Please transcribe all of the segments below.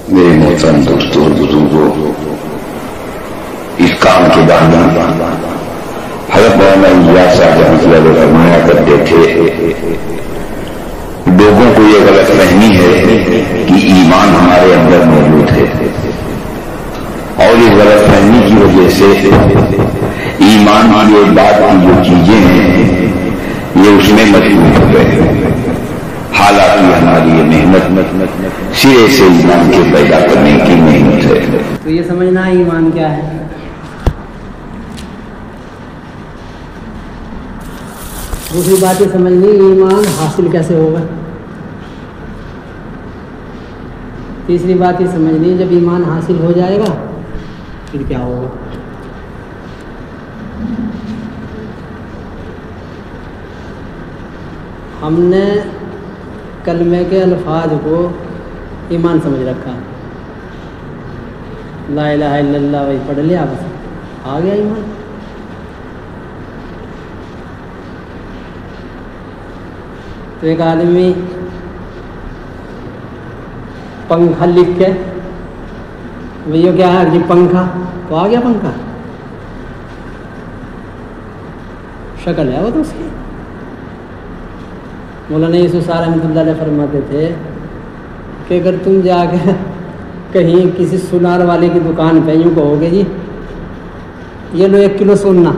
میرے محترم دوستوں اور بزرگوں، اس کام کے بعد حضرت مولانا الیاس صاحب رحمۃ اللہ علیہ فرمایا کرتے تھے، لوگوں کو یہ غلط فہمی ہے کہ ایمان ہمارے اندر موجود ہے، اور اس غلط فہمی کی وجہ سے ایمان کی ایک بات کی جو چیزیں ہیں یہ اس میں مشغول ہو گئے، حالانکہ ہماری یہ محنت سرے سے ایمان کے پیدا کرنے کی محنت ہے۔ تو یہ سمجھنا ایمان کیا ہے۔ دوسری بات یہ سمجھنی ایمان حاصل کیسے ہوگا۔ تیسری بات یہ سمجھنی جب ایمان حاصل ہو جائے گا پھر کیا ہوگا۔ ہم نے کلمے کے الفاظ کو ایمان سمجھ رکھا، لا الہ الا اللہ وہی پڑھ لیا، بس آ گیا ایمان۔ تو ایک آدمی پنکھا لکھ کے بھیا کیا ہے جی پنکھا، تو آ گیا پنکھا، شکل ہے وہ تو اس کی۔ مولانا یوسف صاحب رحمۃ اللہ علیہ فرماتے تھے کہ اگر تم جا کے کہیں کسی سونار والے کی دکان پہ یوں کہو گے جی یہ لو 1 کلو سونا،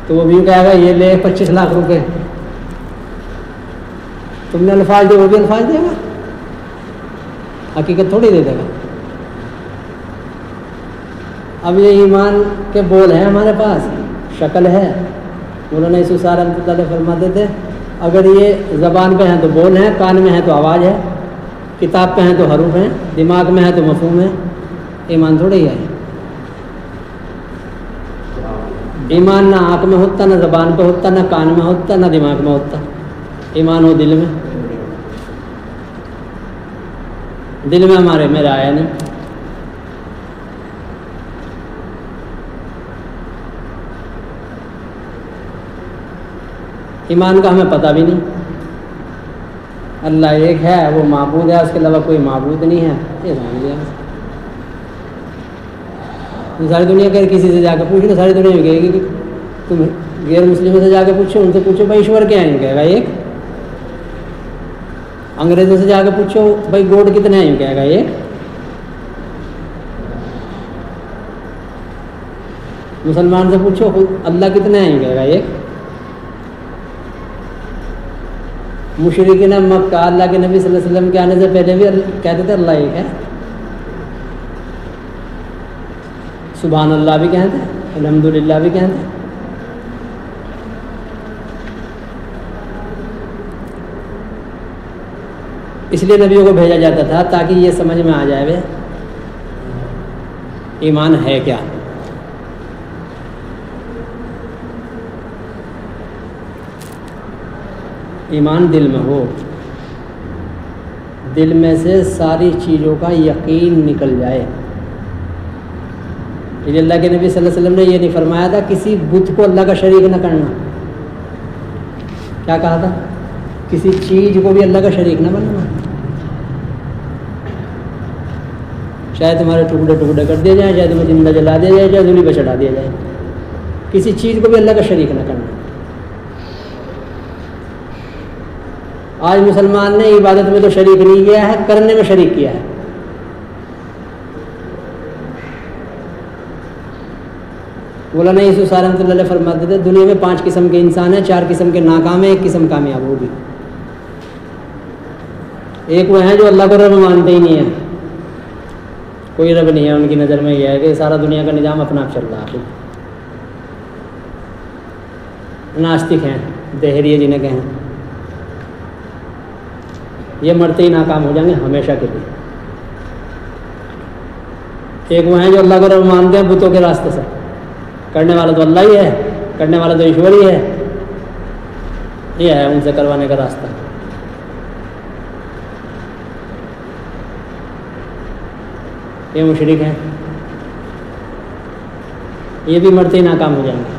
تو وہ بھی کہے گا یہ لے 25 لاکھ روپے، تم نے الفاظ دے وہ بھی الفاظ دے گا، حقیقت تھوڑی دے دے گا۔ اب یہ ایمان کے بول ہیں ہمارے پاس، شکل ہے۔ مولانا یوسف صاحب رحمۃ اللہ علیہ فرماتے تھے اگر یہ زبان پہ ہیں تو بول ہیں، کان میں ہے تو آواز ہے، کتاب پہ ہیں تو حروف ہیں، دماغ میں ہے تو مفہوم ہے، ایمان تھوڑا ہی ہے۔ ایمان نہ آنکھ میں ہوتا، نہ زبان پہ ہوتا، نہ کان میں ہوتا، نہ دماغ میں ہوتا، ایمان ہو دل میں۔ دل میں ہمارے میرا آیا نہیں۔ ایمان کا ہمیں پتہ بھی نہیں، اللہ ایک ہے، وہ معبود ہے، اس کے علاوہ کوئی معبود نہیں ہے، یہ جان لیا۔ ساری دنیا کے کسی سے جا کے پوچھو تو ساری دنیا میں کہے گی کہ تم غیر مسلموں سے جا کے پوچھو، ان سے پوچھو بھائی ایشور کیا ہے، کہے گا ایک۔ انگریزوں سے جا کے پوچھو بھائی گوڈ کتنے ہیں، کہے گا ایک۔ مسلمان سے پوچھو اللہ کتنے ہیں، کہے گا ایک۔ مشرکین مکہ اللہ کے نبی صلی اللہ علیہ وسلم کے آنے سے پہلے بھی کہتے تھے اللہ ایک ہے، سبحان اللہ بھی کہتے ہیں، الحمدللہ بھی کہتے ہیں۔ اس لیے نبیوں کو بھیجا جاتا تھا تاکہ یہ سمجھ میں آ جائے ایمان ہے کیا۔ ایمان دل میں ہو، دل میں سے ساری چیزوں کا یقین نکل جائے۔ یہ اللہ کے نبی صلی اللہ علیہ وسلم نے یہ نہیں فرمایا تھا کسی بت کو اللہ کا شریک نہ کرنا، کیا کہا تھا؟ کسی چیز کو بھی اللہ کا شریک نہ بنانا، چاہے تمہارے ٹکڑے ٹکڑے کر دیے جائیں، چاہے تمہیں زندہ جلا دیا جائے، چاہے دھولی پہ چڑھا دیا جائے، کسی چیز کو بھی اللہ کا شریک نہ کرنا۔ آج مسلمان نے عبادت میں تو شریک نہیں کیا ہے، کرنے میں شریک کیا ہے۔ مولانا یوسف صاحب رحمۃ اللہ علیہ فرماتے تھے دنیا میں 5 قسم کے انسان ہیں، 4 قسم کے ناکام ہیں، 1 قسم کامیاب ہوگی۔ ایک وہ ہیں جو اللہ کو رب مانتے ہی نہیں ہیں، کوئی رب نہیں ہے ان کی نظر میں، یہ ہے کہ سارا دنیا کا نظام اپنا آپ چل رہا ہے۔ ناستک ہیں، دہریے جنہیں کہیں، یہ مرتے ہی ناکام ہو جائیں گے ہمیشہ کے لیے۔ ایک وہ ہیں جو اللہ کو رب مانتے ہیں بتوں کے راستے سے، کرنے والا تو اللہ ہی ہے، کرنے والا تو ایشور ہی ہے، یہ ہے ان سے کروانے کا راستہ۔ یہ مشرک ہیں، یہ بھی مرتے ہی ناکام ہو جائیں گے۔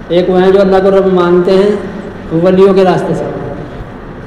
ایک وہ ہیں جو اللہ کو رب مانتے ہیں ولیوں کے راستے سے،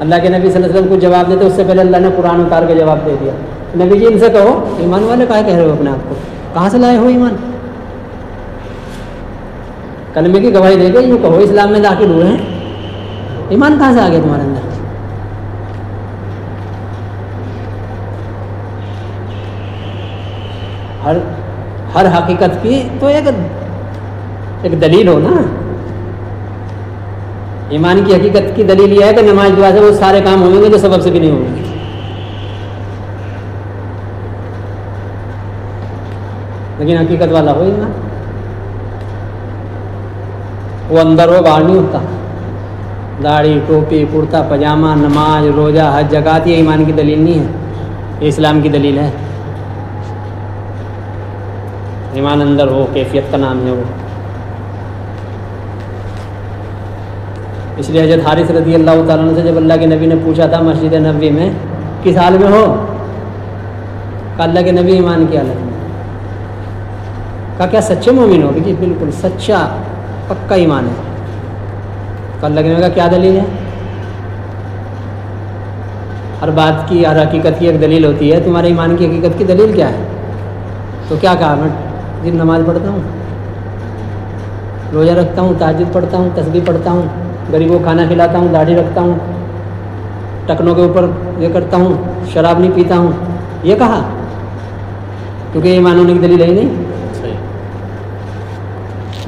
اللہ کے نبی صلی اللہ علیہ وسلم کو جواب دیتے اس سے پہلے اللہ نے قرآن اتار کے جواب دے دیا. نبی جی ان سے کہو ایمان والے کہہ رہے ہو اپنے آپ کو, کہاں سے لائے ہو ایمان؟ کلمے کی گواہی دے کے یوں کہو اسلام میں داخل ہوئے ہیں, ایمان کہاں سے آ گیا تمہارے اندر؟ ہر حقیقت کی تو ایک دلیل ہو نا. ایمان کی حقیقت کی دلیل یہ ہے کہ نماز دعا سے وہ سارے کام ہوں گے جو سبب سے بھی نہیں ہوں گے. لیکن حقیقت والا ہو ایمان, وہ اندر ہو باہر نہیں ہوتا. داڑھی, ٹوپی, کرتا پاجامہ, نماز, روزہ, حج, زکوٰۃ یہ ایمان کی دلیل نہیں ہے, یہ اسلام کی دلیل ہے. ایمان اندر ہو, کیفیت کا نام ہے وہ. اس لیے حضرت حارث رضی اللہ تعالیٰ عنہ سے جب اللہ کے نبی نے پوچھا تھا مسجد نبوی میں کس حال میں ہو, کہا اللہ کے نبی ایمان کی حالت میں. کہا کیا سچے مومن ہو؟ جی بالکل سچا پکا ایمان ہے. کہا اللہ کے نبی کا کیا دلیل ہے؟ ہر بات کی, ہر حقیقت کی ایک دلیل ہوتی ہے, تمہارے ایمان کی حقیقت کی دلیل کیا ہے؟ تو کیا کہا, میں دن نماز پڑھتا ہوں, روزہ رکھتا ہوں, تہجد پڑھتا ہوں, تسبیح پڑھتا ہوں, غریبوں کو کھانا کھلاتا ہوں, داڑھی رکھتا ہوں, ٹکنوں کے اوپر یہ کرتا ہوں, شراب نہیں پیتا ہوں. یہ کہا کیونکہ ایمان ہونے کی دلیل ہے ہی نہیں.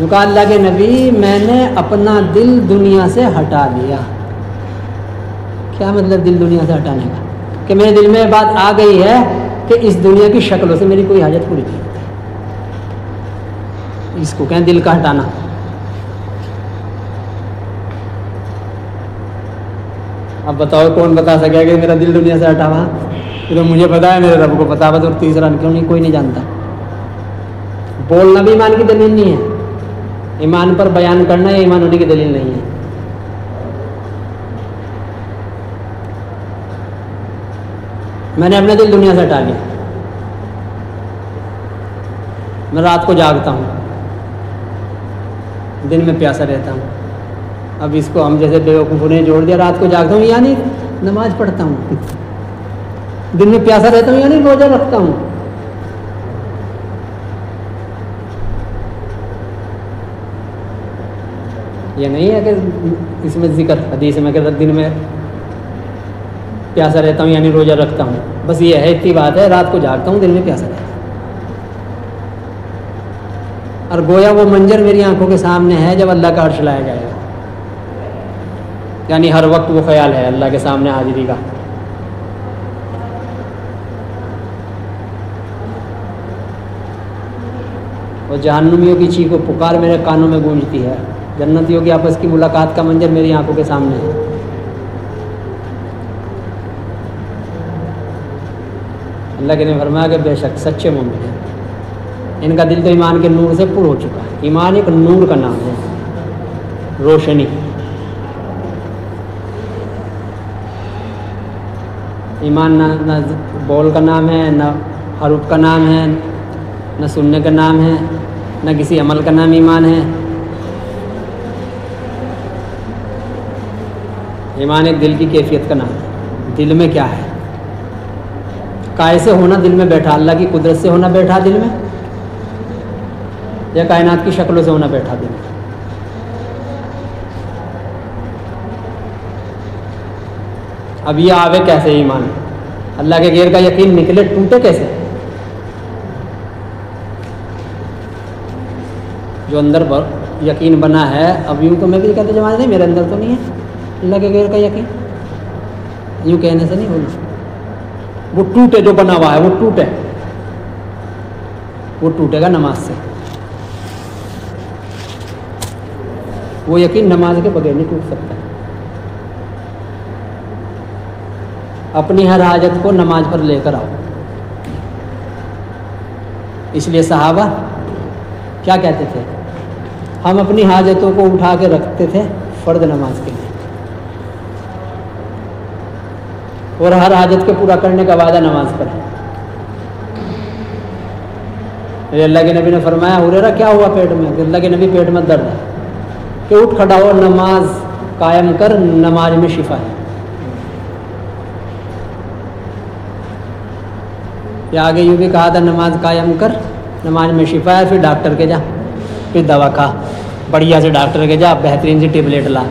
کہا اللہ کے نبی میں نے اپنا دل دنیا سے ہٹا دیا. کیا مطلب دل دنیا سے ہٹانے کا؟ کہ میرے دل میں بات آ گئی ہے کہ اس دنیا کی شکلوں سے میری کوئی حاجت پوری نہیں ہوتی. اس کو کہیں دل کا ہٹانا. اب بتاؤ کون بتا سکے کہ میرا دل دنیا سے ہٹا ہوا؟ تو مجھے پتا ہے, میرے رب کو پتا ہے, اور تیسرا کیوں نہیں, کوئی نہیں جانتا. بولنا بھی ایمان کی دلیل نہیں ہے, ایمان پر بیان کرنا یہ ایمان ہونے کی دلیل نہیں ہے. میں نے اپنا دل دنیا سے ہٹا لیا. میں رات کو جاگتا ہوں, دن میں پیاسا رہتا ہوں. اب اس کو ہم جیسے بیوقوفوں نے جوڑ دیا, رات کو جاگتا ہوں یعنی نماز پڑھتا ہوں, دن میں پیاسا رہتا ہوں یعنی روزہ رکھتا ہوں. یہ نہیں ہے کہ اس میں ذکر حدیث میں کہ دن میں پیاسا رہتا ہوں یعنی روزہ رکھتا ہوں, بس یہ ہے اتنی بات ہے, رات کو جاگتا ہوں, دن میں پیاسا رہتا ہوں. اور گویا وہ منظر میری آنکھوں کے سامنے ہے جب اللہ کا عرش لایا جائے گا, یعنی ہر وقت وہ خیال ہے اللہ کے سامنے حاضری کا. اور جہنمیوں کی چیخ و پکار میرے کانوں میں گونجتی ہے, جنتیوں کی آپس کی ملاقات کا منظر میری آنکھوں کے سامنے ہے. اللہ کے نے فرمایا کہ بے شک سچے مومن ہیں, ان کا دل تو ایمان کے نور سے پر ہو چکا ہے. ایمان ایک نور کا نام ہے, روشنی. ایمان نہ بول کا نام ہے, نہ حروف کا نام ہے, نہ سننے کا نام ہے, نہ کسی عمل کا نام ایمان ہے. ایمان ایک دل کی کیفیت کا نام ہے. دل میں کیا ہے؟ کائے سے ہونا دل میں بیٹھا, اللہ کی قدرت سے ہونا بیٹھا دل میں, یا کائنات کی شکلوں سے ہونا بیٹھا دل میں؟ اب یہ آوے کیسے ایمان؟ اللہ کے غیر کا یقین نکلے, ٹوٹے کیسے؟ جو اندر یقین بنا ہے, اب یوں تو میں بھی کہتے جماعت نہیں, میرے اندر تو نہیں ہے اللہ کے غیر کا یقین, یوں کہنے سے نہیں بولنا. وہ ٹوٹے, جو بنا ہوا ہے وہ ٹوٹے, وہ ٹوٹے گا نماز سے. وہ یقین نماز کے بغیر نہیں ٹوٹ سکتا. اپنی ہر حاجت کو نماز پر لے کر آؤ. اس لیے صحابہ کیا کہتے تھے؟ ہم اپنی حاجتوں کو اٹھا کے رکھتے تھے فرض نماز کے لیے, اور ہر حاجت کے پورا کرنے کا وعدہ نماز پر ہے. اللہ کے نبی نے فرمایا, ہریرہ کیا ہوا پیٹ میں؟ کہ اللہ کے نبی پیٹ میں درد ہے. کہ اٹھ کھڑا ہو, نماز قائم کر, نماز میں شفا ہے. یا آگے یوں بھی کہا تھا نماز قائم کر، نماز میں شفا ہے، پھر ڈاکٹر کے جا، پھر دوا کھا، بڑھیا سے ڈاکٹر کے جا، بہترین سی ٹیبلیٹ لا۔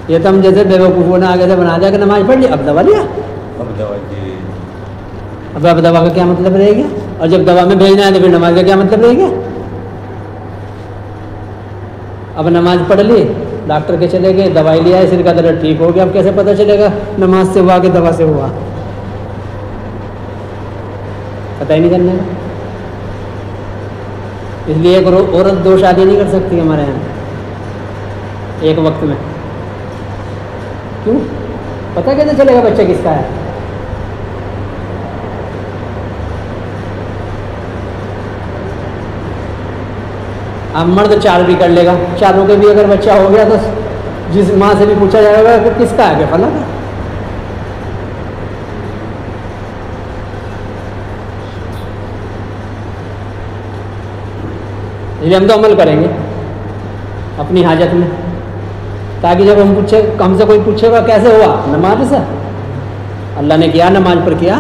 یہ تو ہم جیسے بیوقوفوں نے آگے سے بنا دیا کہ نماز پڑھ لی اب دوا لیا، اب دوا کا کیا مطلب رہے گا؟ اور جب دوا میں بھیجنا ہے تو پھر نماز کا کیا مطلب رہے گا؟ اب نماز پڑھ لی، ڈاکٹر کے چلے گئے، دوائی لیا ہے، سر کا درد ٹھیک ہو گیا، اب کیسے پتہ چلے گا نماز سے ہوا کہ دوا سے ہوا؟ پتہ ہی نہیں کرنے کا۔ اس لیے ایک عورت 2 شادی نہیں کر سکتی ہمارے یہاں ایک وقت میں۔ کیوں؟ پتہ کیسے چلے گا بچہ کس کا ہے؟ اب مرد 4 بھی کر لے گا، 4 کے بھی اگر بچہ ہو گیا تو جس ماں سے بھی پوچھا جائے گا کہ کس کا ہے، کہ فلاں کا۔ اس لیے ہم تو عمل کریں گے اپنی حاجت میں، تاکہ جب ہم سے کوئی پوچھے گا کیسے ہوا، نماز سے اللہ نے کیا، نماز پر کیا،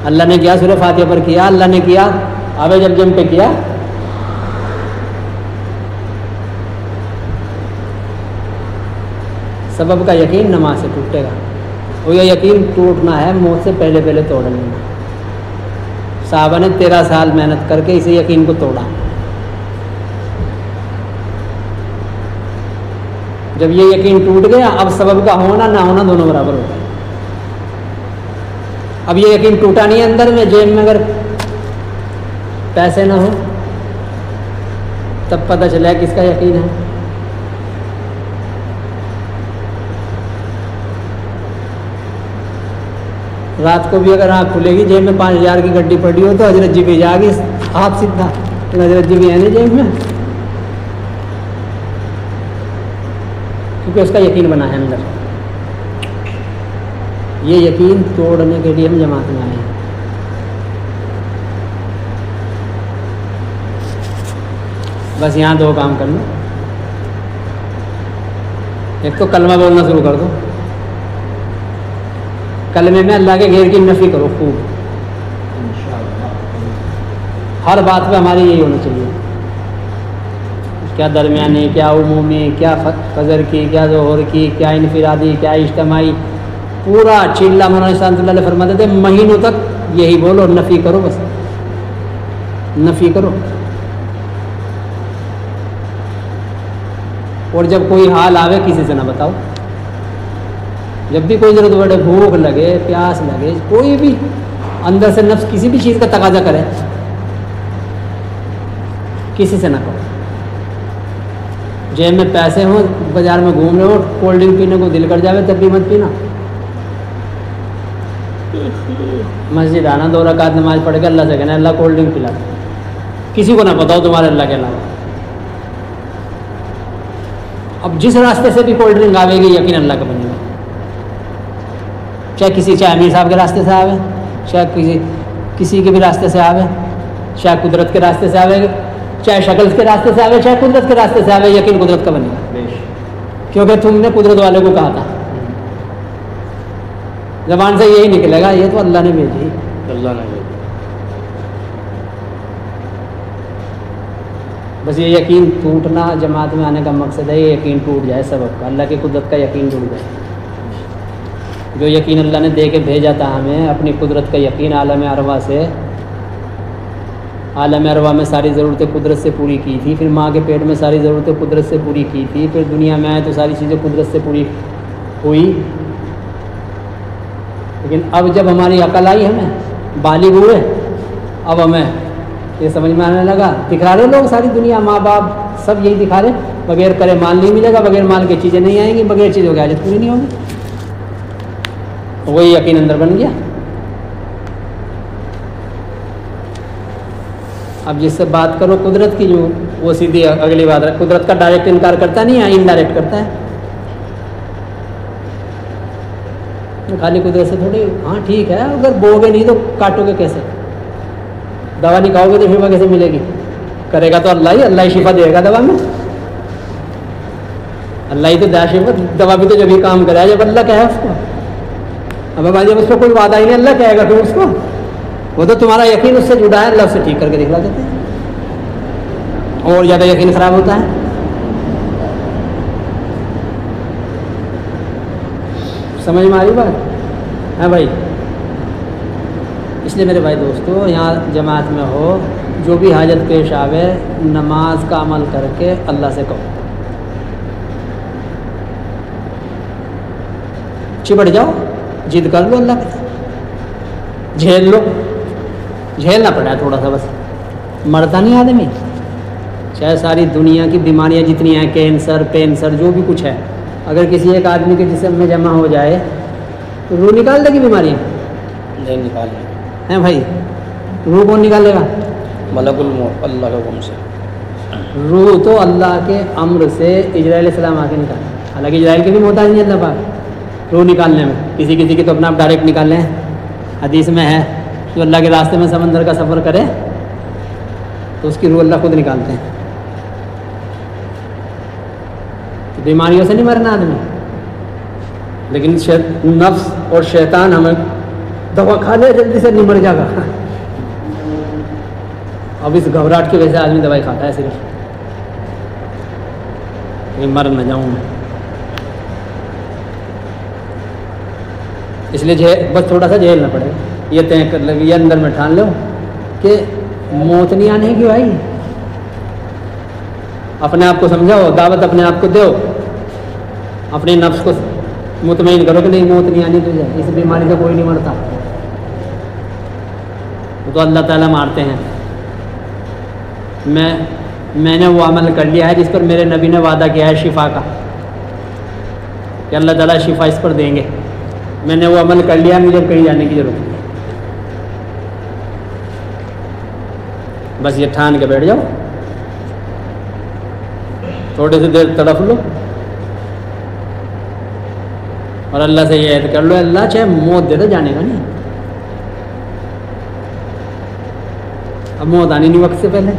اللہ نے کیا سورہ فاتحہ پر کیا، اللہ نے کیا آب زمزم پہ کیا۔ سبب کا یقین نماز سے ٹوٹے گا، اور یہ یقین ٹوٹنا ہے موت سے پہلے پہلے توڑ لینا۔ صحابہ نے 13 سال محنت کر کے اسے یقین کو توڑا۔ جب یہ یقین ٹوٹ گیا اب سبب کا ہونا نہ ہونا دونوں برابر ہو گئے۔ اب یہ یقین ٹوٹا نہیں ہے اندر میں، جیب میں اگر پیسے نہ ہو تب پتہ چلا کس کا یقین ہے۔ رات کو بھی اگر آنکھ کھلے گی جیب میں 5000 کی گڈی پڑی ہو تو حضرت جی بھی جا گی ہاتھ سیدھا، حضرت جی بھی ہے نہیں جیب میں، کیونکہ اس کا یقین بنا ہے اندر۔ یہ یقین توڑنے کے لیے ہم جماعت میں آئے ہیں۔ بس یہاں 2 کام کر لو، ایک تو کلمہ بولنا شروع کر دو، کلمے میں اللہ کے غیر کی نفی کرو خوب، ہر بات پہ ہماری یہی ہونا چاہیے، کیا درمیانی، کیا عمومی، کیا فجر کی، کیا ظہر کی، کیا انفرادی، کیا اجتماعی، پورا چلا مولانا صاحب اللہ علیہ فرماتے تھے مہینوں تک یہی بولو، نفی کرو، بس نفی کرو۔ اور جب کوئی حال آوے کسی سے نہ بتاؤ، جب بھی کوئی ضرورت پڑے، بھوک لگے، پیاس لگے، کوئی بھی اندر سے نفس کسی بھی چیز کا تقاضا کرے، کسی سے نہ کہو۔ جیب میں پیسے ہوں، بازار میں گھوم رہے ہو، کولڈ ڈرنک پینے کو دل کر جاوے تب بھی مت پینا۔ مسجد آنا، 2 رکعت نماز پڑھ کے اللہ سے کہنا اللہ کولڈ ڈرنک پلا، کسی کو نہ بتاؤ تمہارے اللہ کے علاوہ۔ اب جس راستے سے بھی کولڈ ڈرنک آئے گی یقین اللہ کا بنے گا، چاہے امیر صاحب کے راستے سے آوے، چاہے کسی کے بھی راستے سے آوے، چاہے قدرت کے راستے سے آوے، چاہے شکل کے راستے سے آوے، چاہے قدرت کے راستے سے آوے، یقین قدرت کا بنے گا، کیونکہ تم نے قدرت والے کو کہا تھا، زبان سے یہی نکلے گا یہ تو اللہ نے بھیجی، اللہ نے بھیجی۔ بس یہ یقین ٹوٹنا جماعت میں آنے کا مقصد ہے، یہ یقین ٹوٹ جائے سبب کا، اللہ کی قدرت کا یقین ٹوٹ جائے۔ جو یقین اللہ نے دے کے بھیجا تھا ہمیں، اپنی قدرت کا یقین عالم ارواح سے، عالم ارواح میں ساری ضرورتیں قدرت سے پوری کی تھی، پھر ماں کے پیٹ میں ساری ضرورتیں قدرت سے پوری کی تھی، پھر دنیا میں آئے تو ساری چیزیں قدرت سے پوری ہوئی۔ لیکن اب جب ہماری عقل آئی، ہمیں بالغ ہوئے، اب ہمیں یہ سمجھ میں آنے لگا، دکھا رہے لوگ ساری دنیا، ماں باپ سب یہی دکھا رہے، بغیر کرے مال نہیں ملے گا، بغیر مال کی چیزیں نہیں آئیں گی، بغیر چیزوں کی حاجت پوری نہیں ہوگی۔ وہی یقین اندر بن گیا۔ اب جس سے بات کرو قدرت کی، جو وہ سیدھی اگلی بات ہے، قدرت کا ڈائریکٹ انکار کرتا نہیں ہے، انڈائریکٹ کرتا ہے، خالی قدرت سے تھوڑی، ہاں ٹھیک ہے اگر بو گے نہیں تو کاٹو گے کیسے، دوا نہیں کھاؤ گے تو شفا کیسے ملے گی؟ کرے گا تو اللہ ہی شفا دے گا دوا میں، اللہ ہی تو دے شفا، دوا بھی تو جب ہی کام کرے جب اللہ کہے اس کو۔ اب بھائی جب اس پہ کوئی وعدہ ہی نہیں اللہ کہے گا تو اس کو وہ تو تمہارا یقین اس سے جڑا ہے اللہ اس سے ٹھیک کر کے دکھلا دیتے ہیں اور زیادہ یقین خراب ہوتا ہے. سمجھ میں آ رہی بات ہے بھائی؟ اس لیے میرے بھائی دوستو یہاں جماعت میں ہو جو بھی حاجت پیش آوے نماز کا عمل کر کے اللہ سے کہو چپٹ جاؤ ضد کر لو اللہ کے ساتھ جھیل لو جھیلنا پڑا ہے تھوڑا سا بس مرتا نہیں آدمی چاہے ساری دنیا کی بیماریاں جتنی ہیں کینسر پینسر جو بھی کچھ ہے اگر کسی ایک آدمی کے جسم میں جمع ہو جائے تو روح نکال دے گی بیماریاں نہیں نکال ہیں بھائی روح کون نکالے گا ملک الموت اللہ کے حکم سے روح تو اللہ کے امر سے اجرائیل علیہ السلام آ کے نکالے حالانکہ اجرائیل کے بھی محتاج نہیں اللہ پاک روح نکالنے میں کسی کسی کی تو اپنا آپ ڈائریکٹ نکال لیں حدیث میں ہے جو اللہ کے راستے میں سمندر کا سفر کرے تو اس کی روح اللہ خود نکالتے ہیں تو بیماریوں سے نہیں مرنا آدمی لیکن نفس اور شیطان ہمیں دوا کھا لے جلدی سے نہیں مر جائے گا اب اس گھبراہٹ کی وجہ سے آدمی دوائی کھاتا ہے صرف کہ مر نہ جاؤں میں اس لیے بس تھوڑا سا جھیلنا پڑے گا یہ طے کر لو یہ اندر میں ٹھان لو کہ موت نہیں آنے کی بھائی اپنے آپ کو سمجھاؤ دعوت اپنے آپ کو دو اپنے نفس کو مطمئن کرو کہ نہیں موت نہیں آنی تجھے اس بیماری سے کوئی نہیں مرتا وہ تو اللہ تعالیٰ مارتے ہیں میں نے وہ عمل کر لیا ہے جس پر میرے نبی نے وعدہ کیا ہے شفا کا کہ اللہ تعالیٰ شفا اس پر دیں گے میں نے وہ عمل کر لیا مجھے کہیں جانے کی ضرورت نہیں بس یہ ٹھان کے بیٹھ جاؤ تھوڑی سی دیر تڑپ لو اور اللہ سے یہ عہد کر لو اللہ چاہے موت دے دو جانے کا نہیں اب موت آنی نہیں وقت سے پہلے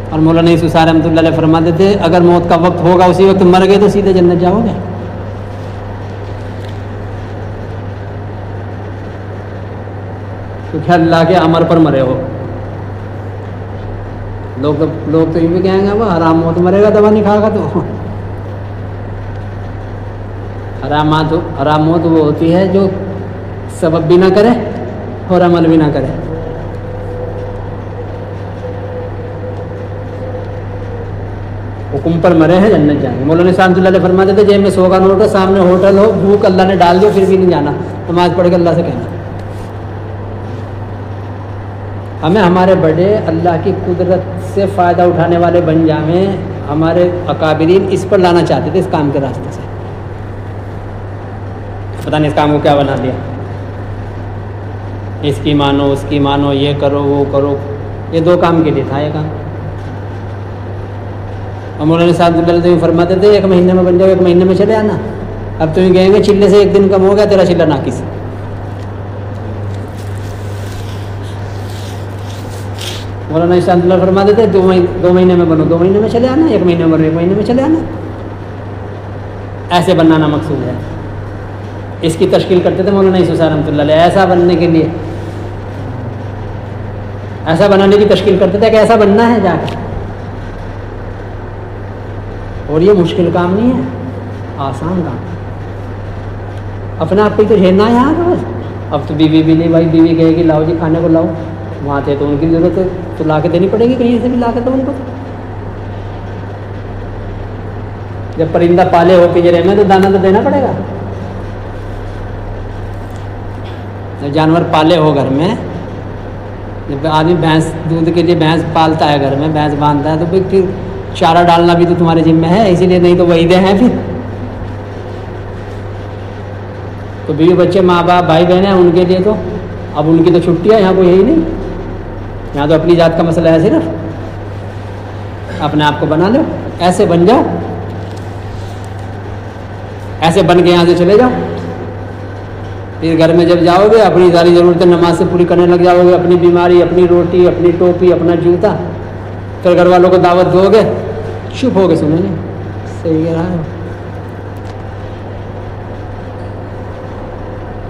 اور مولانا یوسف صاحب رحمۃ اللہ علیہ فرماتے تھے اگر موت کا وقت ہوگا اسی وقت مر گئے تو سیدھے جنت جاؤ گے کیونکہ اللہ کے امر پر مرے ہو لوگ تو یہ بھی کہیں گے وہ حرام موت مرے گا دوا نہیں کھا گا تو حرام موت وہ ہوتی ہے جو سبب بھی نہ کرے اور عمل بھی نہ کرے حکم پر مرے ہیں جنت جائیں گے مولانا صاحب اللہ علیہ فرماتے تھے جیب میں 100 کا نوٹ ہو سامنے ہوٹل ہو بھوک اللہ نے ڈال دو پھر بھی نہیں جانا نماز پڑھ کے اللہ سے کہنا ہمیں ہمارے بڑے اللہ کی قدرت سے فائدہ اٹھانے والے بن جائیں ہمارے اکابرین اس پر لانا چاہتے تھے اس کام کے راستے سے پتہ نہیں اس کام کو کیا بنا دیا اس کی مانو اس کی مانو یہ کرو وہ کرو یہ 2 کام کے لیے تھا یہ کام اور مولانا صاحب اللہ فرماتے تھے 1 مہینے میں بن جاؤ 1 مہینے میں چلے آنا اب تمہیں کہیں گے چلے سے 1 دن کم ہو گیا تیرا چلا ناقص مولانا صاحب اللہ فرماتے تھے 2 مہینے میں بنو 2 مہینے میں چلے آنا 1 مہینے میں بنو 1 مہینے میں چلے آنا ایسے بنانا مقصود ہے اس کی تشکیل کرتے تھے مولانا یوسف صاحب رحمۃ اللہ علیہ ایسا بننے کے لیے ایسا بنانے کی تشکیل کرتے تھے کہ ایسا بننا ہے جا کے اور یہ مشکل کام نہیں ہے آسان کام اپنے آپ کو تو جھیلنا ہے یہاں بس اب تو بیوی بھی نہیں بھائی بیوی کہے گی لاؤ جی کھانے کو لاؤ وہاں تھے تو ان کی ضرورت ہے تو لا کے دینی پڑے گی کہیں سے بھی لا کے تو ان کو جب پرندہ پالے ہو پنجرے میں تو دانا تو دینا پڑے گا جب جانور پالے ہو گھر میں جب آدمی بھینس دودھ کے لیے بھینس پالتا ہے گھر میں بھینس باندھتا ہے تو پھر چارہ ڈالنا بھی تو تمہارے ذمہ ہے اسی لیے نہیں تو وعیدے ہیں پھر تو بیوی بچے ماں باپ بھائی بہن ہیں ان کے لیے تو اب ان کی تو چھٹی ہے یہاں کوئی یہی نہیں یہاں تو اپنی ذات کا مسئلہ ہے صرف اپنے آپ کو بنا لو ایسے بن جاؤ ایسے بن کے یہاں سے چلے جاؤ پھر گھر میں جب جاؤ گے اپنی ساری ضرورتیں نماز سے پوری کرنے لگ جاؤ گے اپنی بیماری اپنی روٹی اپنی ٹوپی اپنا جوتا پھر گھر والوں کو دعوت دو گے چپ ہو گے سنیں نہیں صحیح کہہ رہا ہے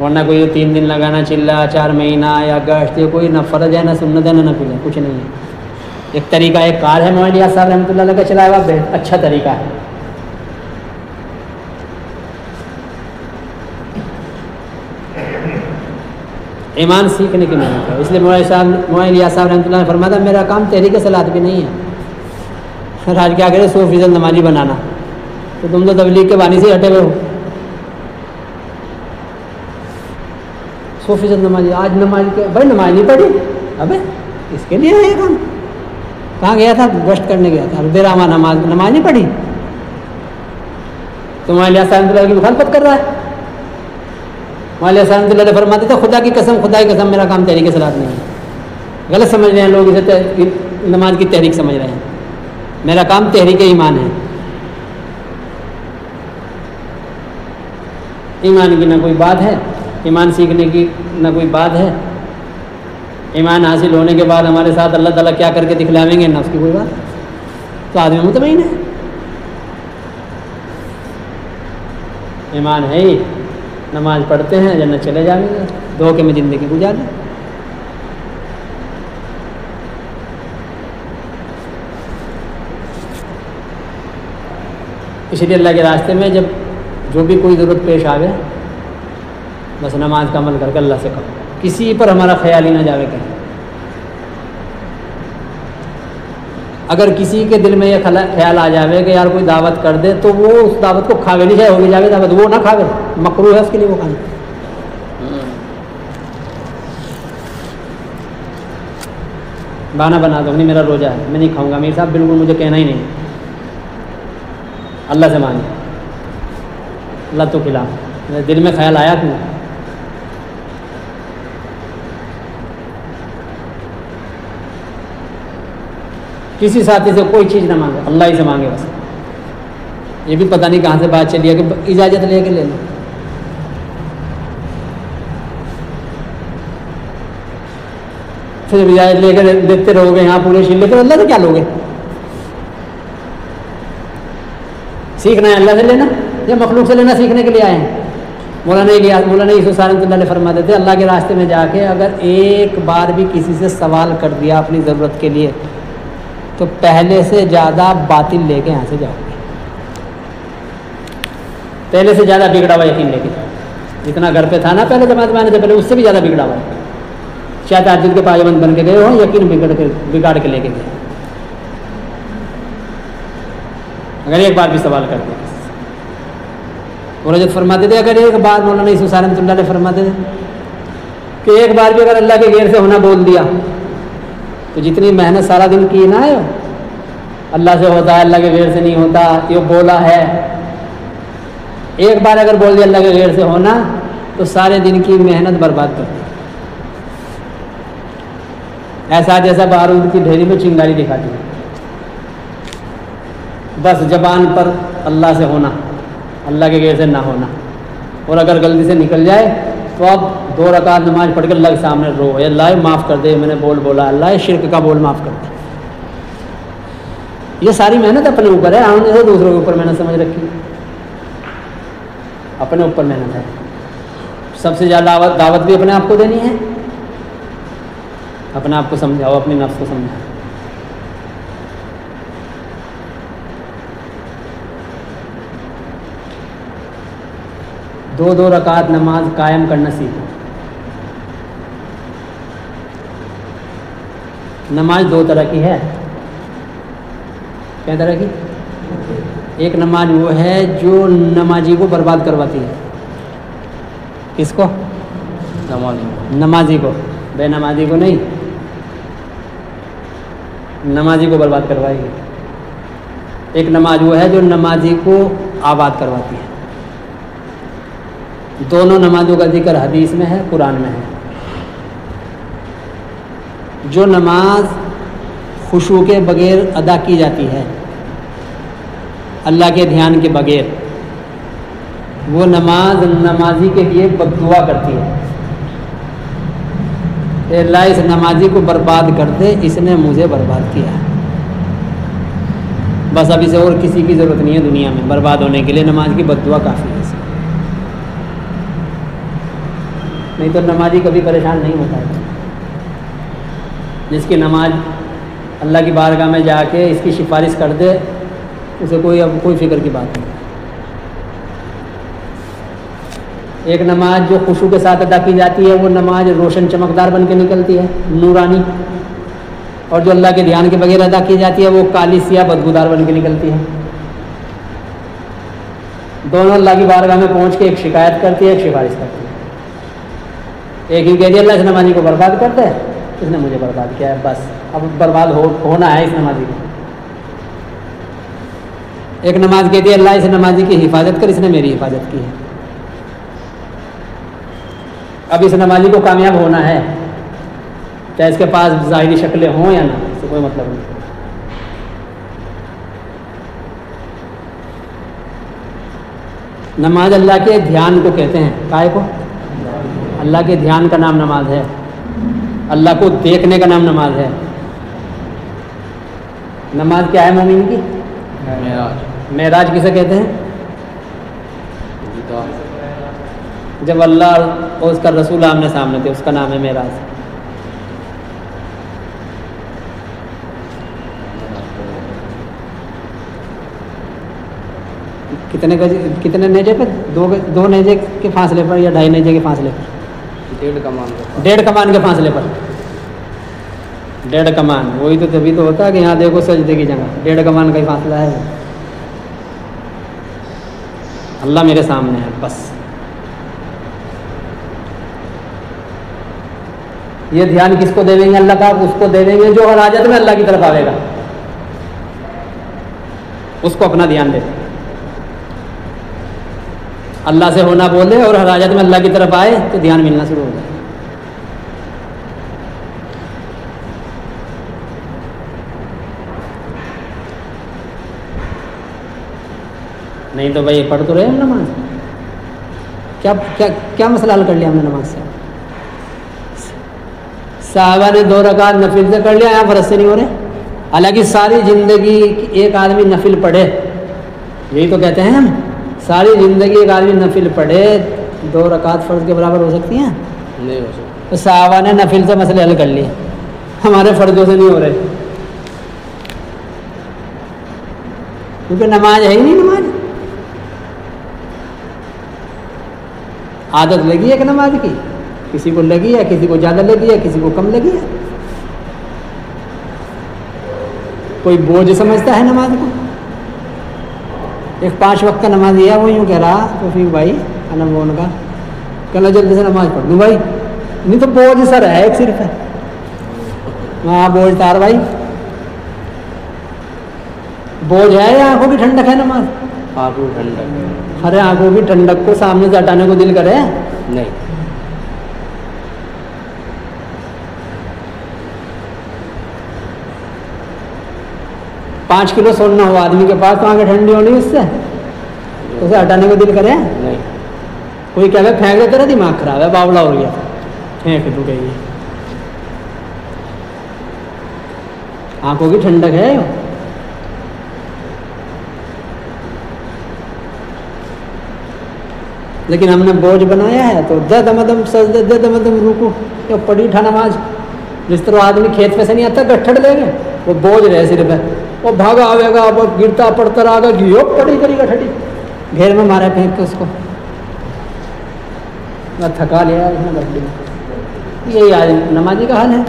ورنہ کوئی 3 دن لگانا چلا 4 مہینہ یا گشت، یہ کوئی نہ فرض ہے نہ سنت ہے نہ نفل ہے، کچھ نہیں ہے. ایک طریقہ ایک کار ہے مولانا الیاس صاحب رحمۃ اللہ علیہ کا چلایا ہوا، اچھا طریقہ ہے. ایمان سیکھنے کی محنت ہے. اس لیے مولانا الیاس صاحب رحمۃ اللہ نے فرمایا تھا میرا کام تحریک صلاحت بھی نہیں ہے. پھر آج کیا کرے 100% نمازی بنانا، تو تم تو تبلیغ کے بانی سے ہٹے ہوئے ہو. 100% نمازی، آج نماز کے بھائی نماز نہیں پڑھی، ابے اس کے لیے ہے یہ کام. کہاں گیا تھا؟ گشت کرنے گیا تھا، بے رحمہ نماز نہیں پڑھی. تو مولانا الیاس صاحب رحمۃ اللہ کی مخالفت کر رہا ہے. مولانا صاحب رحمۃ اللہ فرماتے تھے خدا کی قسم میرا کام تحریک صلاحت نہیں ہے. غلط سمجھ رہے ہیں لوگ، اسے نماز کی تحریک سمجھ رہے ہیں. میرا کام تحریک ایمان ہے. ایمان کی نہ کوئی بات ہے، ایمان سیکھنے کی نہ کوئی بات ہے. ایمان حاصل ہونے کے بعد ہمارے ساتھ اللہ تعالیٰ کیا کر کے دکھلاویں گے نہ اس کی کوئی بات. تو آدمی مطمئن ہے، ایمان ہے ہی، نماز پڑھتے ہیں جنت چلے جائیں گے، دھوکے میں زندگی گزار لیں. اسی لیے اللہ کے راستے میں جب جو بھی کوئی ضرورت پیش آوے بس نماز کا عمل کر کے اللہ سے کرو. کسی پر ہمارا خیال ہی نہ جاوے کہیں. اگر کسی کے دل میں یہ خیال آ جاوے کہ یار کوئی دعوت کر دے تو وہ اس دعوت کو کھاوے نہیں چاہے ہوگی جاوے دعوت، وہ نہ کھاوے، مکروہ ہے اس کے لیے وہ کھانا. بہانہ بنا دو نہیں میرا روزہ ہے میں نہیں کھاؤں گا، میر صاحب بالکل مجھے کہنا ہی نہیں. اللہ سے مانگے، اللہ تو کھلا. دل میں خیال آیا کہ کسی ساتھی سے کوئی چیز نہ مانگے، اللہ ہی سے مانگے بس. یہ بھی پتہ نہیں کہاں سے بات چلی ہے کہ اجازت لے کے لے لو. پھر اجازت لے کے دیتے رہو گے یہاں پورے شیلے تو اللہ سے کیا لوگے؟ سیکھنا ہے اللہ سے لینا یا مخلوق سے لینا سیکھنے کے لیے آئے ہیں. مولانا یوسف رحمۃ اللہ علیہ فرماتے تھے اللہ کے راستے میں جا کے اگر ایک بار بھی کسی سے سوال کر دیا اپنی ضرورت کے لیے تو پہلے سے زیادہ باطل لے کے یہاں سے جاؤ گے. پہلے سے زیادہ بگڑا ہوا یقین لے کے جتنا گھر پہ تھا نا پہلے جماعت میں آنے سے پہلے اس سے بھی زیادہ بگڑا ہوا. شاید تہجد کے پابند بن کے گئے ہو، یقین بگاڑ کے لے کے گئے اگر ایک بار بھی سوال کر دیا. اور رجت فرماتے تھے اگر ایک بار مولانا یوسف رحمۃ اللہ علیہ فرماتے تھے کہ ایک بار بھی اگر اللہ کے غیر سے ہونا بول دیا تو جتنی محنت سارا دن کی نہ ہے اللہ سے ہوتا ہے اللہ کے غیر سے نہیں ہوتا، یہ بولا ہے. ایک بار اگر بول دیا اللہ کے غیر سے ہونا تو سارے دن کی محنت برباد کر دی. ایسا جیسا بارود کی ڈھیری میں چنگاری دکھاتی ہے. بس زبان پر اللہ سے ہونا، اللہ کے غیر سے نہ ہونا. اور اگر غلطی سے نکل جائے تو اب 2 رکعت نماز پڑھ کے اللہ کے سامنے رو، اللہ معاف کر دے میں نے بولا، اللہ شرک کا بول معاف کر دے. یہ ساری محنت اپنے اوپر ہے، ہم نے دوسروں کے اوپر محنت سمجھ رکھی، اپنے اوپر محنت ہے. سب سے زیادہ دعوت بھی اپنے آپ کو دینی ہے. اپنے آپ کو سمجھاؤ، اپنے نفس کو سمجھاؤ. دو رکعت نماز قائم کرنا سیکھو. نماز 2 طرح کی ہے. کیا طرح کی؟ ایک نماز وہ ہے جو نمازی کو برباد کرواتی ہے. کس کو؟ نمازی کو، بے نمازی کو نہیں، نمازی کو برباد کروائے گی. ایک نماز وہ ہے جو نمازی کو آباد کرواتی ہے. دونوں نمازوں کا ذکر حدیث میں ہے، قرآن میں ہے. جو نماز خشوع کے بغیر ادا کی جاتی ہے، اللہ کے دھیان کے بغیر، وہ نماز نمازی کے لیے بد دعا کرتی ہے. اے اللہ اس نمازی کو برباد کر دے، اس نے مجھے برباد کیا. بس اب اسے اور کسی کی ضرورت نہیں ہے دنیا میں برباد ہونے کے لیے، نماز کی بد دعا کافی ہے. نہیں تو نمازی کبھی پریشان نہیں ہوتا ہے. جس کی نماز اللہ کی بارگاہ میں جا کے اس کی سفارش کر دے اسے کوئی فکر کی بات نہیں. ایک نماز جو خشوع کے ساتھ ادا کی جاتی ہے وہ نماز روشن چمکدار بن کے نکلتی ہے، نورانی. اور جو اللہ کے دھیان کے بغیر ادا کی جاتی ہے وہ کالی سیاہ بدبودار بن کے نکلتی ہے. دونوں اللہ کی بارگاہ میں پہنچ کے ایک شکایت کرتی ہے، ایک سفارش کرتی ہے. ایک ہی کہہ دیا اللہ اس نمازی کو برباد کرتا ہے، اس نے مجھے برباد کیا ہے، بس اب برباد ہونا ہے اس نمازی کو. ایک نماز کہتی ہے اللہ اس نمازی کی حفاظت کر، اس نے میری حفاظت کی ہے. اب اس نمازی کو کامیاب ہونا ہے، چاہے اس کے پاس ظاہری شکلیں ہوں یا نہ، اس سے کوئی مطلب نہیں. نماز اللہ کے دھیان کو کہتے ہیں. کائے کو؟ اللہ کے دھیان کا نام نماز ہے. اللہ کو دیکھنے کا نام نماز ہے. نماز کیا ہے مومن کی؟ معراج کسے کہتے ہیں؟ جب اللہ اور اس کا رسول آمنے سامنے تھے، اس کا نام ہے معراج. کتنے نیزے پر؟ دو نیزے کے فاصلے پر یا 2.5 نیزے کے فاصلے پر؟ 1.5 کمان کے فاصلے پر. 1.5 کمان، وہی تو تبھی تو ہوتا ہے کہ یہاں دیکھو سجدے کی جگہ 1.5 کمان کا ہی فاصلہ ہے. اللہ میرے سامنے ہے بس. یہ دھیان کس کو دے دیں گے؟ اللہ کا اس کو دے دیں گے جو ہر حاجت میں اللہ کی طرف آئے گا، اس کو اپنا دھیان دے. اللہ سے ہونا بولے اور ہر حاجت میں اللہ کی طرف آئے تو دھیان ملنا شروع ہو جائے. نہیں تو بھائی پڑھ تو رہے ہم نماز، کیا مسئلہ حل کر لیا ہم نے نماز سے؟ صحابہ نے 2 رکعت نفل سے کر لیا، یہاں فرض سے نہیں ہو رہے. حالانکہ ساری زندگی ایک آدمی نفل پڑھے، یہی تو کہتے ہیں ہم، ساری زندگی ایک آدمی نفل پڑھے 2 رکعت فرض کے برابر ہو سکتی ہیں؟ نہیں ہو سکتی. تو صحابہ نے نفل سے مسئلے حل کر لیے، ہمارے فرضوں سے نہیں ہو رہے، کیونکہ نماز ہے ہی نہیں. نماز عادت لگی ہے کہ نماز کی، کسی کو لگی ہے، کسی کو زیادہ لگی ہے، کسی کو کم لگی ہے. کوئی بوجھ سمجھتا ہے نماز کو. ایک 5 وقت کا نماز ہے، وہ یوں کہہ رہا تو پھر بھائی انمون کا کل جلدی سے نماز پڑھ دوں بھائی، نہیں تو بوجھ سر ہے ایک صرف ہے. ہاں بوجھ تار بھائی، بوجھ ہے یا آنکھوں کی ٹھنڈک ہے نماز؟ آنکھوں کی ٹھنڈک. ارے آنکھوں کی ٹھنڈک کو سامنے سے ہٹانے کو دل کرے؟ نہیں. 5 کلو سونا ہو آدمی کے پاس تو آنکھیں ٹھنڈی ہونی اس سے، اسے ہٹانے کو دل کرے؟ نہیں. کوئی کہہ پھینک دے، تیرا دماغ خراب ہے، باولا ہو گیا، پھینک دو گئی. آنکھوں کی ٹھنڈک ہے. لیکن ہم نے بوجھ بنایا ہے تو دم سجدے دم رکو، یہ پڑی اٹھا نماز. جس طرح آدمی کھیت پہ سے نہیں آتا گٹھڑ لے گئے، وہ بوجھ رہے صرف ہے، وہ بھاگا آئے گا، وہ گرتا پڑتا رہا گا، گھیو پڑی کری گٹھڑی گھیر میں مارے پھینک کے اس کو نہ تھکا لیا اس نے گٹھڑی. یہی آج نمازی کا حال ہے.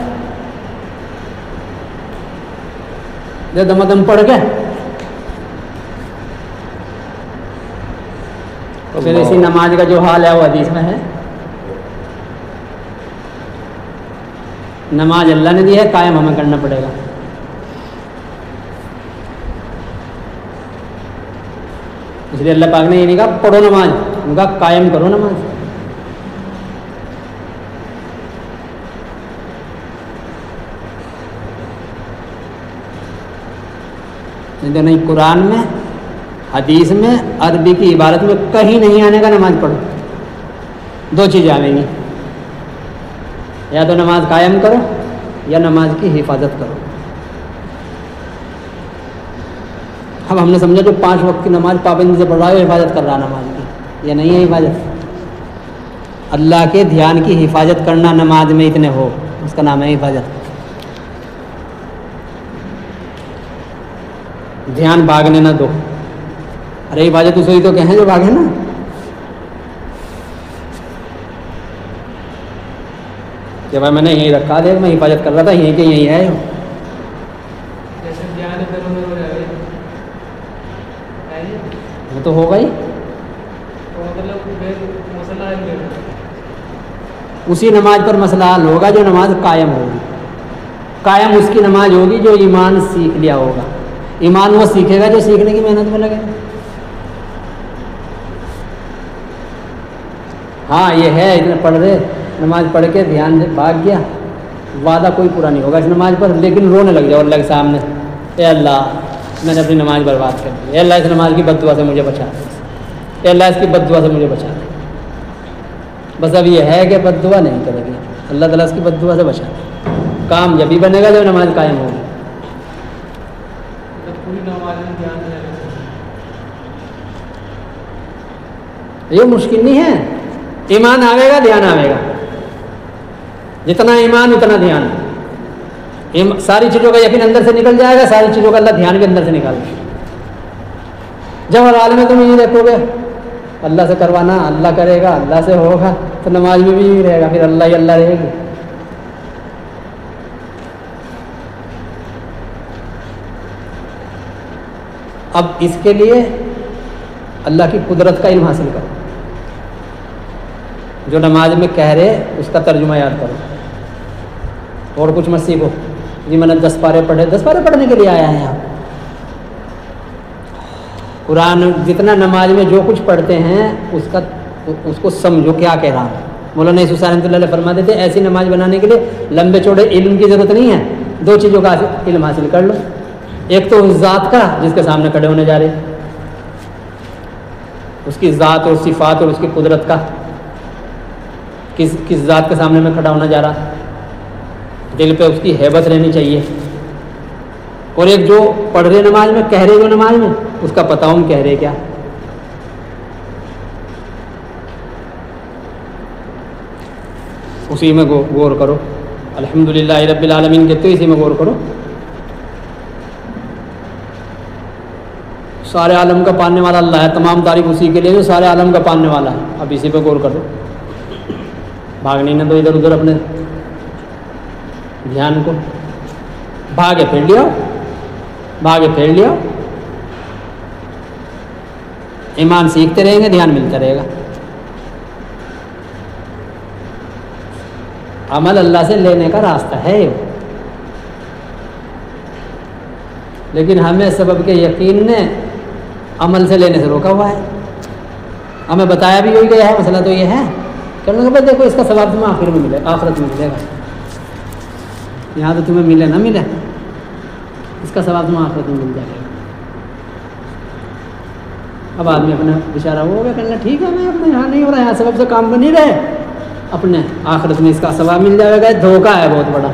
دم پڑھ کے پھر اسی نماز کا جو حال ہے وہ حدیث میں ہے. نماز اللہ نے دی ہے، قائم ہمیں کرنا پڑے گا. اس لیے اللہ پاک نے یہ نہیں کہا پڑھو نماز، ان کا قائم کرو نماز. نہیں قرآن میں، حدیث میں، عربی کی عبارت میں کہیں نہیں آنے کا نماز پڑھو. 2 چیزیں آئیں گی، یا تو نماز قائم کرو یا نماز کی حفاظت کرو. اب ہم نے سمجھا جو 5 وقت کی نماز پابندی سے پڑھ رہا ہے حفاظت کر رہا ہے نماز کی، یہ نہیں ہے حفاظت. اللہ کے دھیان کی حفاظت کرنا نماز میں اتنے ہو، اس کا نام ہے حفاظت۔ دھیان بھاگنے نہ دو۔ ارے حفاظت اس وہی تو کہیں جو بھاگے نا۔ کہ بھائی میں نے یہیں رکھا دے، میں حفاظت کر رہا تھا، یہیں کے یہیں ہے۔ وہ تو ہوگا ہی، اسی نماز پر مسئلہ حل ہوگا جو نماز قائم ہوگی۔ قائم اس کی نماز ہوگی جو ایمان سیکھ لیا ہوگا۔ ایمان وہ سیکھے گا جو سیکھنے کی محنت میں لگے گا۔ ہاں یہ ہے اتنے پڑھ رہے، نماز پڑھ کے دھیان بھاگ گیا، وعدہ کوئی پورا نہیں ہوگا اس نماز پر، لیکن رونے لگ جاؤ اللہ کے سامنے، اے اللہ میں نے اپنی نماز برباد کر دی، اے اللہ اس نماز کی بد دعا سے مجھے بچا دے، اے اللہ اس کی بد دعا سے مجھے بچا دے۔ بس اب یہ ہے کہ بد دعا نہیں کرے گی، اللہ تعالیٰ اس کی بد دعا سے بچا دے۔ کام جب بھی بنے گا جب نماز قائم ہوگی۔ یہ مشکل نہیں ہے، ایمان آئے گا دھیان آئے گا، جتنا ایمان اتنا دھیان، ساری چیزوں کا یقین اندر سے نکل جائے گا، ساری چیزوں کا اللہ دھیان بھی اندر سے نکال دے۔ جب ہر حال میں تم یہ دیکھو گے اللہ سے کروانا، اللہ کرے گا، اللہ سے ہوگا، تو نماز میں بھی یہی رہے گا، پھر اللہ ہی اللہ رہے گی۔ اب اس کے لیے اللہ کی قدرت کا علم حاصل کرو، جو نماز میں کہہ رہے اس کا ترجمہ یاد کرو، اور کچھ مت سیکھو جی میں نے 10 پارے پڑھے، 10 پارے پڑھنے کے لیے آیا ہے آپ۔ قرآن جتنا نماز میں جو کچھ پڑھتے ہیں اس کو سمجھو کیا کہہ رہا ہوں۔ مولانا یوسف رحمۃ اللہ علیہ فرماتے تھے ایسی نماز بنانے کے لیے لمبے چوڑے علم کی ضرورت نہیں ہے، 2 چیزوں کا علم حاصل کر لو، ایک تو اس ذات کا جس کے سامنے کھڑے ہونے جا رہے، اس کی ذات اور صفات اور اس کی قدرت کا، کس ذات کے سامنے میں کھڑا ہونا جا رہا، دل پہ اس کی ہیبت رہنی چاہیے۔ اور ایک جو پڑھ رہے نماز میں، کہہ رہے جو نماز میں، اس کا پتہ ہم کہہ رہے کیا۔ اسی میں غور کرو، الحمدللہ رب العالمین کہتے ہو، اسی میں غور کرو۔ سارے عالم کا پالنے والا اللہ ہے، تمام تعریف اسی کے لیے جو سارے عالم کا پالنے والا ہے۔ اب اسی پہ غور کرو، بھاگنے نہ دو ادھر ادھر اپنے دھیان کو، بھاگے پھیر لیا، بھاگے پھیر لیا، ایمان سیکھتے رہیں گے، دھیان ملتا رہے گا۔ عمل اللہ سے لینے کا راستہ ہے یہ، لیکن ہمیں سبب کے یقین نے عمل سے لینے سے روکا ہوا ہے۔ ہمیں بتایا بھی یہی گیا ہے، مسئلہ تو یہ ہے کرنے کے بعد دیکھو اس کا ثواب تمہیں آخر میں ملے، آخرت میں ملے گا، یہاں تو تمہیں ملے نہ ملے، اس کا ثواب تمہیں آخرت میں مل جائے گا۔ اب آدمی اپنا بیچارہ وہ ہوگا کہنا ٹھیک ہے میں اپنے یہاں نہیں ہو رہا، یہاں سبب سے کام کر نہیں رہے، اپنے آخرت میں اس کا ثواب مل جائے گا۔ دھوکہ ہے بہت بڑا۔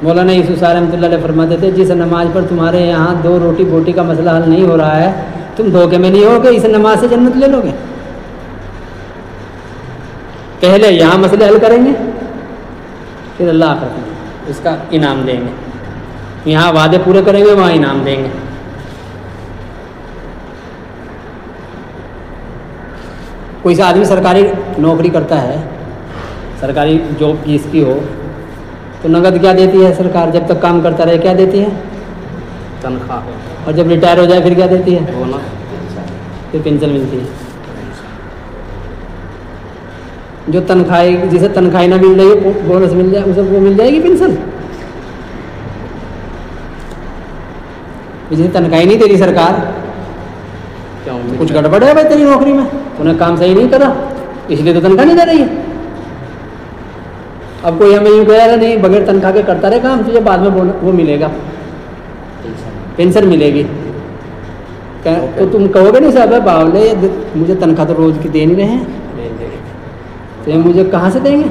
مولانا یوسف رحمۃ اللہ علیہ فرماتے تھے جس نماز پر تمہارے یہاں 2 روٹی بوٹی کا مسئلہ حل نہیں ہو رہا ہے، تم دھوکے میں نہیں ہو کہ اس نماز سے جنت لے لو گے۔ پہلے یہاں مسئلے حل کریں گے، پھر اللہ آخرت میں اس کا انعام دیں گے، یہاں وعدے پورے کریں گے، وہاں انعام دیں گے۔ کوئی سا آدمی سرکاری نوکری کرتا ہے، سرکاری جاب کی اس کی ہو، تو نقد کیا دیتی ہے سرکار؟ جب تک کام کرتا رہے کیا دیتی ہے؟ تنخواہ، اور جب ریٹائر ہو جائے پھر کیا دیتی ہے؟ بونس، پھر پینشن ملتی ہے۔ جو تنخواہ جسے تنخواہ نہ مل رہی ہے بونس مل جائے، اسے وہ مل جائے گی پینشن؟ جسے تنخواہ نہیں دے رہی سرکار، کچھ گڑبڑ ہے بھائی تیری نوکری میں، تو نے کام صحیح نہیں کرا اس لیے تو تنخواہ نہیں دے رہی ہے۔ اب کوئی ہمیں یوں کہے گا نہیں بغیر تنخواہ کے کرتا رہے کام، تجھے بعد میں وہ ملے گا، پینشن ملے گی، تو تم کہو گے نہیں صاحب باولے مجھے تنخواہ تو روز کی دے نہیں رہے ہیں، تو مجھے کہاں سے دیں گے؟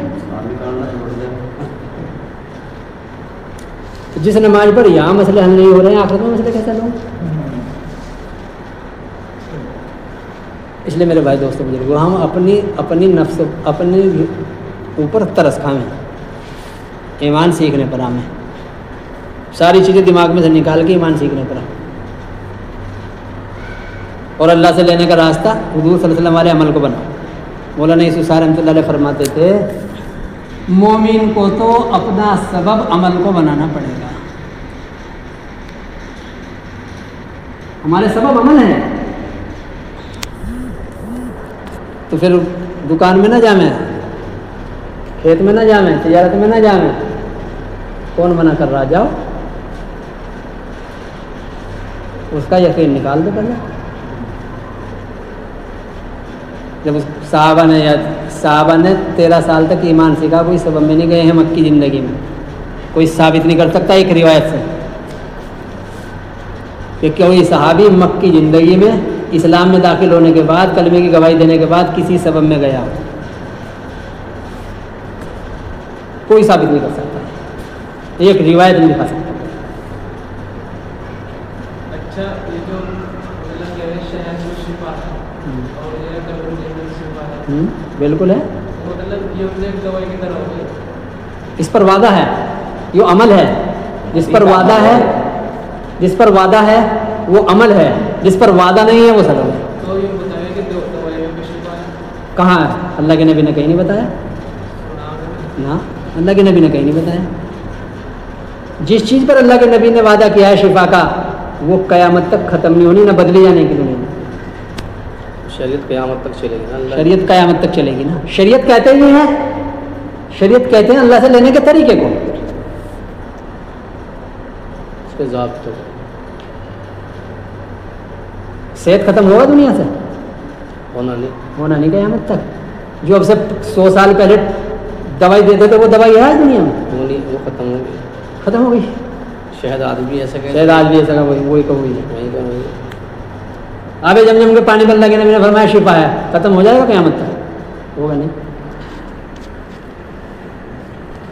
جس نماز پر یہاں مسئلے حل نہیں ہو رہے ہیں آخرت میں مسئلے کیسے لوں؟ اس لیے میرے بھائی دوستوں بزرگوں، ہم اپنی نفس اپنے اوپر ترس کھائیں، ایمان سیکھنے پر ہمیں ساری چیزیں دماغ میں سے نکال کے ایمان سیکھنے پر اور اللہ سے لینے کا راستہ حضور صلی اللہ علیہ وسلم والے عمل کو بناؤ۔ مولانا یوسف صاحب رحمۃ اللہ علیہ فرماتے تھے مومن کو تو اپنا سبب عمل کو بنانا پڑے گا۔ ہمارے سبب عمل ہیں، تو پھر دکان میں نہ جامیں، کھیت میں نہ جامیں، تجارت میں نہ جامیں، کون منع کر رہا؟ جاؤ، اس کا یقین نکال دو پہلے۔ جب صحابہ نے 13 سال تک ایمان سیکھا، کوئی سبب میں نہیں گئے ہیں مکی زندگی میں، کوئی ثابت نہیں کر سکتا ایک روایت سے کہ کوئی صحابی مکی زندگی میں اسلام میں داخل ہونے کے بعد کلمے کی گواہی دینے کے بعد کسی سبب میں گیا ہو، کوئی ثابت نہیں کر سکتا، ایک روایت نہیں دکھا سکتا۔ اچھا، یہ جو شہر میں شفا ہے اور یہ قبر میں شفا ہے، بالکل ہے، مطلب یہ ایک دوائی کی طرح ہوگی، اس پر وعدہ ہے، یہ عمل ہے، جس پر وعدہ ہے، جس پر وعدہ ہے وہ عمل ہے، جس پر وعدہ نہیں ہے وہ سبب ہے۔ تو یہ بتائیں کہ دوائی میں بھی شفا ہے، کہاں ہے؟ اللہ کے نبی نے کہیں نہیں بتایا نا، اللہ کے نبی نے کہیں نہیں بتایا۔ جس چیز پر اللہ کے نبی نے وعدہ کیا ہے شفا کا، وہ قیامت تک ختم نہیں ہونی، نہ بدلی جانے کی دنیا میں۔ شریعت قیامت تک چلے گی نا، شریعت قیامت تک چلے گی نا۔ شریعت کہتے ہی ہیں، شریعت کہتے ہیں اللہ سے لینے کے طریقے کو، اس کے ضابطے صحت ختم ہوگا دنیا سے؟ ہونا نہیں قیامت تک۔ جو اب سے 100 سال پہلے دوائی دیتے تھے وہ دوائی ہے دنیا میں؟ وہ ختم ہو گئی، ختم ہو گئی۔ شہد آج بھی ایسا کہ شاید آج بھی ایسا وہی کہ وہی وہی آبے زمزم کے پانی پر اللہ کے نبی نے فرمایا شفا ہے، ختم ہو جائے گا قیامت تک؟ ہوگا نہیں۔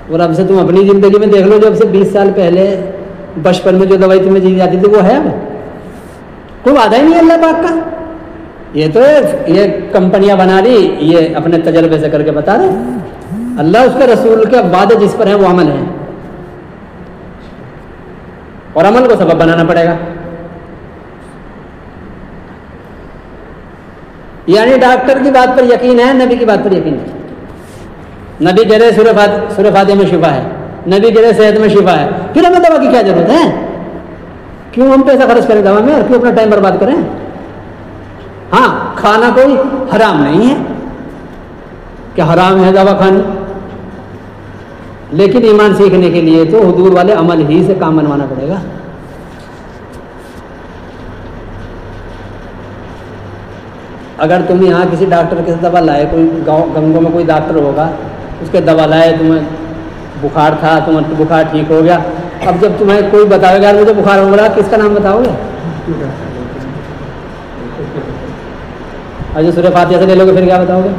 اور اب سے تم اپنی زندگی میں دیکھ لو، جو اب سے 20 سال پہلے بچپن میں جو دوائی تمہیں دی جاتی تھی وہ ہے اب؟ کوئی وعدہ ہی نہیں اللہ پاک کا۔ یہ تو یہ کمپنیاں بنا رہی، یہ اپنے تجربے سے کر کے بتا رہے۔ اللہ اس کے رسول کے وعدے جس پر ہیں وہ عمل ہیں، اور عمل کو سبب بنانا پڑے گا۔ یعنی ڈاکٹر کی بات پر یقین ہے، نبی کی بات پر یقین ہے۔ نبی کہہ رہے سورہ فاتحہ میں شفا ہے، نبی کہہ رہے صحت میں شفا ہے، پھر ہمیں دوا کی کیا ضرورت ہے؟ کیوں ہم پیسہ خرچ کریں دوا میں، اور کیوں اپنا ٹائم برباد کریں؟ ہاں، کھانا کوئی حرام نہیں ہے کہ حرام ہے دوا کھانی، لیکن ایمان سیکھنے کے لیے تو حضور والے عمل ہی سے کام بنوانا پڑے گا۔ اگر تم یہاں کسی ڈاکٹر کے دوا لائے، کوئی گنگوں میں کوئی ڈاکٹر ہوگا، اس کے دوا لائے، تمہیں بخار تھا، تمہیں بخار ٹھیک ہو گیا، اب جب تمہیں کوئی بتاؤ گا مجھے بخار ہو رہا، کس کا نام بتاؤ گے؟ اور جو سورہ فاتحہ سے لے لو گے پھر کیا بتاؤ گے؟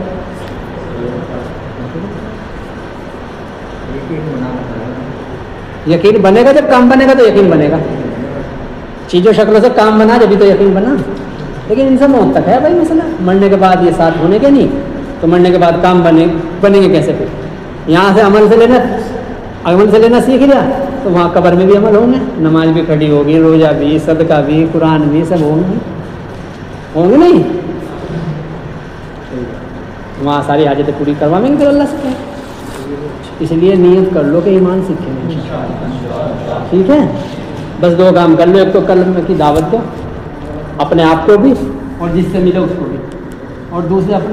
یقین بنے گا، جب کام بنے گا تو یقین بنے گا۔ چیزوں شکلوں سے کام بنا جبھی تو یقین بنا، لیکن ان سے موت تک ہے بھائی مسئلہ۔ مرنے کے بعد یہ ساتھ ہونے کے نہیں، تو مرنے کے بعد کام بنیں گے کیسے؟ پھر یہاں سے عمل سے لینا سیکھ لیا تو وہاں قبر میں بھی عمل ہوں گے، نماز بھی کھڑی ہوگی، روزہ بھی، صدقہ بھی، قرآن بھی، سب ہوں گے نہیں؟ وہاں ساری حاجتیں پوری کروائیں گے پھر اللہ سے۔ اس لیے نیت کر لو کہ ایمان سیکھیں گے، ٹھیک ہے؟ بس 2 کام کر لو، ایک تو کلمہ کی دعوت دو اپنے آپ کو بھی، اور جس سے ملے اس کو بھی، اور دوسرے اپنے